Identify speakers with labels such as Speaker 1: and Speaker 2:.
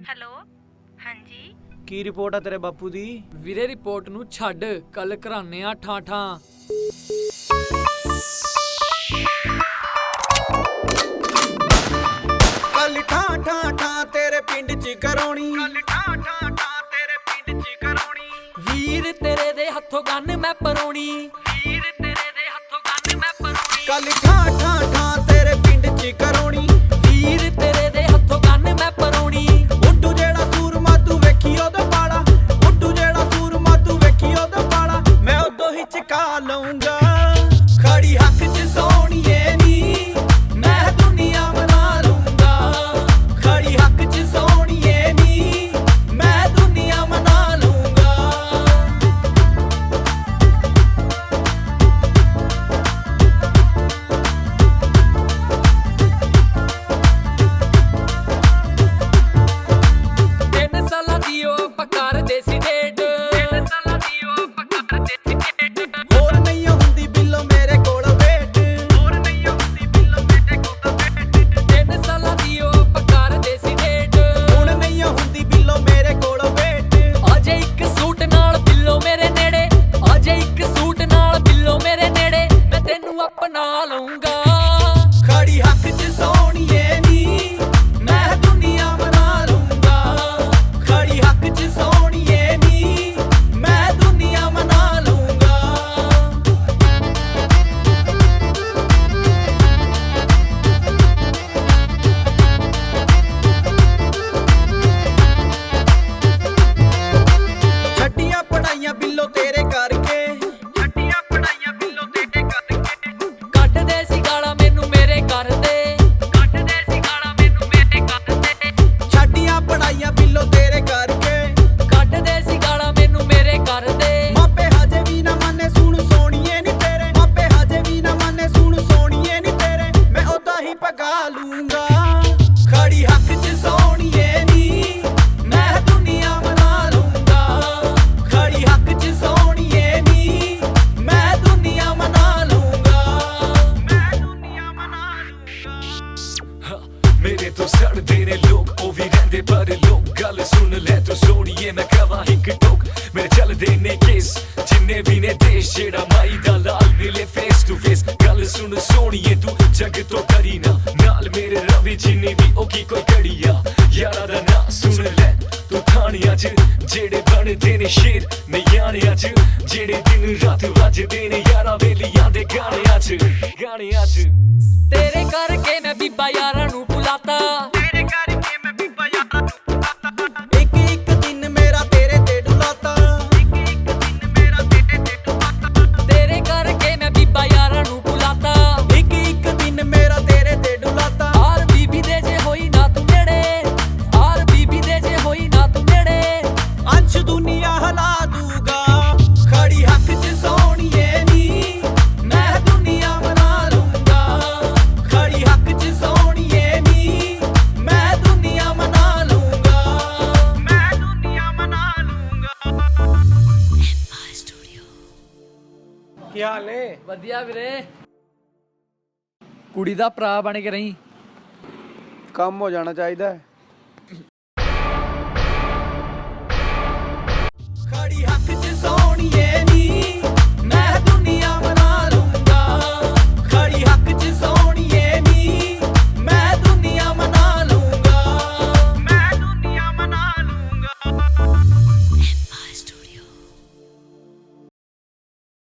Speaker 1: Hello ਹਾਂਜੀ
Speaker 2: ਕੀ report ਆ ਤੇਰੇ ਬਾਪੂ ਦੀ?
Speaker 3: ਵੀਰੇ ਰਿਪੋਰਟ ਨੂੰ ਛੱਡ, ਕੱਲ ਕਰਾਨੇ ਆ ਠਾਠਾਂ।
Speaker 2: ਕੱਲ ਠਾਂ ਠਾਂ ਠਾਂ ਤੇਰੇ ਪਿੰਡ 'ਚ ਕਰਾਉਣੀ।
Speaker 3: ਵੀਰ ਤੇਰੇ ਦੇ ਹੱਥੋਂ ਗੰਨ ਮੈਂ ਪਰੋਣੀ।
Speaker 2: ਕੱਲ ਠਾਂ ਠਾਂ ਠਾਂ ਤੇਰੇ ਪਿੰਡ 'ਚ ਕਰਾਉਣੀ।
Speaker 3: ਵੀਰ ਤੇਰੇ ਦੇ ਹੱਥੋਂ ਗੰਨ ਮੈਂ ਪਰੋਣੀ।
Speaker 2: ਉੱਡੂ ਜਿਹੜਾ ਸੂਰਮਾ ਤੂੰ ਵੇਖੀ ਉਹਦਾ ਪਾਲਾ। ਉੱਡੂ ਜਿਹੜਾ ਸੂਰਮਾ ਤੂੰ ਵੇਖੀ ਉਹਦਾ ਪਾਲਾ। ਮੈਂ ਉਦੋਂ ਹੀ ਚਕਾ ਲਊਂਗਾ ਖੜੀ ਹੱਕ 'ਚ ਸੋਹਣੀਏ ਨੀ। ਮੈਂ ਦੁਨੀਆ ਬਣਾ ਲੂੰਗਾ ਖੜੀ ਹੱਕ 'ਚ ਸੋਹਣੀਏ ਨੀ। ਮੈਂ ਦੁਨੀਆ ਬਣਾ ਲੂੰਗਾ।
Speaker 3: ਤਿੰਨ ਸਾਲਾਂ ਦੀ ਉਹ ਪਕਾਰ ਦੇ ਸੀ ਡੇਟ।
Speaker 2: ਹੋਰ ਨਹੀਂ ਹੁੰਦੀ ਬਿੱਲੋ ਮੇਰੇ ਕੋਲ ਵੇਟ।
Speaker 3: ਤਿੰਨ ਸਾਲਾਂ ਦੀ ਉਹ ਪਕਾਰ ਦੇ ਸੀ ਡੇਟ।
Speaker 2: ਹੁਣ ਨਹੀਂ ਹੁੰਦੀ ਬਿੱਲੋ ਮੇਰੇ ਕੋਲ ਵੇਟ।
Speaker 3: ਅਜੇ ਇੱਕ ਸੂਟ ਨਾਲ ਬਿੱਲੋ ਮੇਰੇ ਨੇੜੇ। ਅਜੇ ਇੱਕ ਸੂਟ ਨਾਲ ਬਿੱਲੋ ਮੇਰੇ ਨੇੜੇ। ਮੈਂ ਤੈਨੂੰ ਅਪਣਾ ਲਊਂਗਾ
Speaker 2: ਖੜੀ ਹੱਕ 'ਚ ਸੋਹਣੀਏ ਨੀ। ਮੈਂ ਦੁਨੀਆ ਬਣਾ ਲੂੰਗਾ ਖੜੀ ਹੱਕ 'ਚ ਸੋਹਣੀਏ ਨੀ। ਮੈਂ ਦੁਨੀਆ ਬਣਾ ਲੂੰਗਾ। ਛੱਡੀਆਂ ਪੜਾਈਆਂ ਬਿੱਲੋ ਤੇਰੇ ਕਰਕੇ।
Speaker 3: ਕੱਢਦੇ ਸੀ ਗਾਲਾਂ ਮੈਨੂੰ ਮੇਰੇ ਘਰ ਦੇ।
Speaker 2: ਛੱਡੀਆਂ ਪੜਾਈਆਂ ਬਿੱਲੋ ਤੇਰੇ ਕਰਕੇ।
Speaker 3: ਕੱਢਦੇ ਸੀ ਗਾਲਾਂ ਮੈਨੂੰ ਮੇਰੇ ਘਰ ਦੇ।
Speaker 2: ਮਾਪੇ ਹਜੇ ਵੀ ਨਾ ਮੰਨੇ ਸੁਣ ਸੋਹਣੀਏ ਨੀ ਤੇਰੇ। ਮਾਪੇ ਹਜੇ ਵੀ ਨਾ ਮੰਨੇ ਸੁਣ ਸੋਹਣੀਏ ਨੀ ਤੇਰੇ। ਮੈਂ ਉਦਾਂ ਹੀ ਪਗਾ ਲੂੰਗਾ ਖੜੀ ਹੱਕ 'ਚ ਸੋਹਣੀਏ ਨੀ। ਮੈਂ ਦੁਨੀਆ ਬਣਾ ਲੂੰਗਾ ਖੜੀ ਹੱਕ 'ਚ ਸੋਹਣੀਏ ਨੀ। ਮੈਂ ਦੁਨੀਆ ਬਣਾ ਲੂੰਗਾ। ਮੈਂ ਦੁਨੀਆ ਬਣਾ ਲੂੰਗਾ।
Speaker 4: ਮੇਰੇ ਤੋਂ ਸੜਦੇ ਨੇ ਲੋਕ ਉਹ ਵੀ ਰਹਿੰਦੇ ਪਰ ਲੋਕ ਗੱਲ ਸੁਣ ਲੈ ਤੂੰ ਸੋਹਣੀਏ ਮੈਂ ਕਵਾਂ ਇੱਕ ਟੋਕ। ਮੇਰੇ ਚੱਲਦੇ ਨੇ ਕੇਸ ਜਿੰਨੇ ਵੀ ਨੇ ਦੇਸ਼ ਜਿਹੜਾ ਮਾਈ ਦਾ ਲਾਲ ਮਿਲੇ ਫੇਸ ਟੂ ਫੇਸ। ਗੱਲ ਸੁਣ ਸੋਹਣੀਏ ਤੂੰ ਜੱਗ ਤੋਂ ਕਰੀ ਨਾ ਨਾਲ ਮੇਰੇ ਰਵੀ ਜਿੰਨੀ ਵੀ ਉਹ ਕੀ ਕੋਈ ਕੜੀਆ। ਯਾਰਾਂ ਦਾ ਨਾਂ ਸੁਣ ਲੈ ਤੂੰ ਥਾਣਿਆਂ 'ਚ ਜਿਹੜੇ ਬਣਦੇ ਨੇ ਸ਼ੇਰ ਨੇ ਯਾਰਿਆਂ 'ਚ ਜਿਹੜੇ ਦਿਨ ਰਾਤ ਵੱਜਦੇ ਨੇ ਯਾਰਾਂ ਵੇਲੀਆਂ ਦੇ ਗਾਣਿਆਂ 'ਚ।
Speaker 3: ਤੇਰੇ ਕਰਕੇ ਮੈਂ ਬੀਬਾ ਯਾਰਾਂ ਨੂੰ ਭੁਲਾਤਾ।
Speaker 2: ਇੱਕ ਇੱਕ ਦਿਨ ਮੇਰਾ ਤੇਰੇ ਤੇ ਡੁਲਾਤਾ।
Speaker 3: ਤੇਰੇ ਕਰਕੇ ਮੈਂ ਬੀਬਾ ਯਾਰਾਂ ਨੂੰ ਭੁਲਾਤਾ।
Speaker 2: ਇੱਕ ਇੱਕ ਦਿਨ ਮੇਰਾ ਤੇਰੇ ਤੇ ਡੁਲਾਤਾ।
Speaker 3: ਆਰ ਬੀਬੀ ਦੇ ਜੇ ਹੋਈ ਨਾ ਤੂੰ ਨੇੜੇ। ਆਰ ਬੀਬੀ ਦੇ ਜੇ ਹੋਈ ਨਾ ਤੂੰ ਨੇੜੇ।
Speaker 2: ਅੰਸ਼ ਦੁਨੀਆ ਹਿਲਾ ਦੂਗਾ ਖੜੀ ਹੱਕ 'ਚ ਸੋਹਣੀਏ ਨੀ। ਮੈਂ ਦੁਨੀਆ ਬਣਾ ਲੂੰਗਾ ਖੜੀ ਹੱਕ 'ਚ ਸੋਹਣੀਏ ਨੀ। ਮੈਂ ਦੁਨੀਆ ਬਣਾ ਲੂੰਗਾ। ਮੈਂ ਦੁਨੀਆ ਬਣਾ ਲੂੰਗਾ।
Speaker 5: ਕੀ ਹਾਲ ਨੇ?
Speaker 3: ਵਧੀਆ ਵੀਰੇ। ਕੁੜੀ ਦਾ ਭਰਾ ਬਣ ਕੇ ਰਹੀਂ।
Speaker 5: ਕੰਮ ਹੋ ਜਾਣਾ ਚਾਹੀਦਾ ਹੈ।